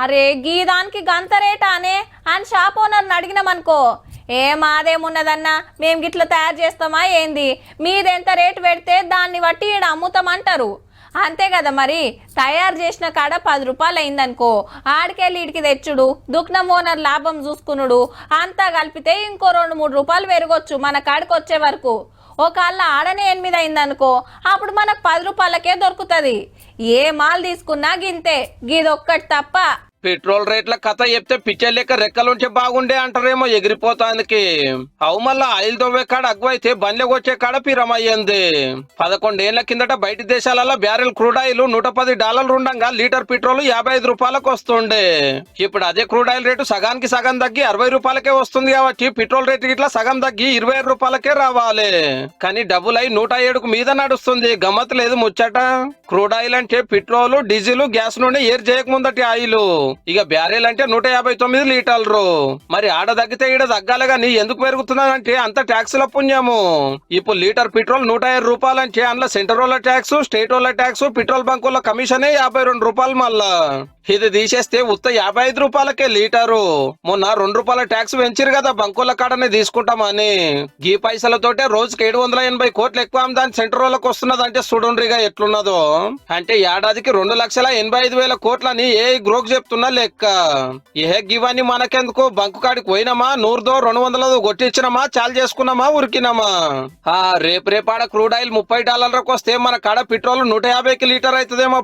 అరే గీ దానికి గంత రేటానే అని షాప్ ఓనర్ని అడిగినామనుకో, ఏ మాదేమున్నదన్నా మేము గిట్ల తయారు చేస్తామా ఏంది, మీదెంత రేటు పెడితే దాన్ని బట్టి ఈడ అమ్ముతామంటారు. అంతే కదా మరి, తయారు చేసిన కాడ 10 రూపాయలు అయిందనుకో, ఆడికెళ్ళి ఈడికి తెచ్చుడు, దుకాణం ఓనర్ లాభం చూసుకునుడు, అంతా కలిపితే ఇంకో 2-3 రూపాయలు పెరగొచ్చు మన కాడికి వచ్చే వరకు. ఒకళ్ళ ఆడనే 8 అయిందనుకో, అప్పుడు మనకు 10 రూపాయలకే దొరుకుతుంది. ఏ మాల్ తీసుకున్నా గింతే, గిదొక్కటి తప్ప. పెట్రోల్ రేట్ల కథ చెప్తే పిచ్చర్ లెక్క రెక్కలుంటే బాగుండే అంటారేమో ఎగిరిపోతానికి. అవు మళ్ళా ఆయిల్ దొవ్వే కాడ అగ్వైతే బండ్లకు వచ్చే కాడ పిరమయ్యింది. 11 ఏళ్ల కిందట బయట దేశాలలో బ్యారెల్ క్రూడ్ ఆయిల్ $110 ఉండగా లీటర్ పెట్రోల్ 55 రూపాయలకు వస్తుండే. ఇప్పుడు అదే క్రూడ్ ఆయిల్ రేటు సగానికి సగం తగ్గి 60 రూపాయలకే వస్తుంది కాబట్టి పెట్రోల్ రేటు ఇట్లా సగం తగ్గి 25 రూపాయలకే రావాలి. కానీ డబ్బులు అయి 107కు మీద నడుస్తుంది. గమ్మత్ లేదు ముచ్చట. క్రూడ్ ఆయిల్ అంటే పెట్రోల్, డీజిల్, గ్యాస్ నుండి ఏర్ చేయకముందటి ఆయిల్. ఇక బ్యారెల్ అంటే 159 లీటర్లు. మరి ఆడ తగ్గితే ఈడ తగ్గాలి గాని ఎందుకు పెరుగుతున్నదంటే అంత ట్యాక్సుల పుణ్యము. ఇప్పుడు లీటర్ పెట్రోల్ 107 రూపాయలు అంటే అందులో సెంటర్ వాళ్ళ ట్యాక్స్, స్టేట్ వాళ్ళ ట్యాక్స్, పెట్రోల్ బంకుల కమిషనే 52 రూపాయలు. మళ్ళా ఇది తీసేస్తే ఉత్త 55 రూపాయలకే లీటరు. మొన్న 2 రూపాయల ట్యాక్స్ పెంచారు కదా బంకుల కాడనే తీసుకుంటామని. గీ పైసలతోటే రోజుకి 780 కోట్లు ఎక్కువ దాని సెంటర్ వాళ్ళకి వస్తున్నది అంటే చూడండిగా ఎట్లున్నదో. అంటే ఏడాదికి 2,85,000 కోట్లని ఏ గ్రోక్ చెప్తున్నా లెక్క. ఏ గివన్నీ మనకెందుకు, బంకు కాడికి పోయినామా, 100దో 200దో కొట్టించినామా, చాలు చేసుకున్నామా, ఉరికినామా. రేపాడ క్రూడ్ ఆయిల్ $30లకు వస్తే మన కాడ పెట్రోల్ 150కి లీటర్ అవుతుందేమో.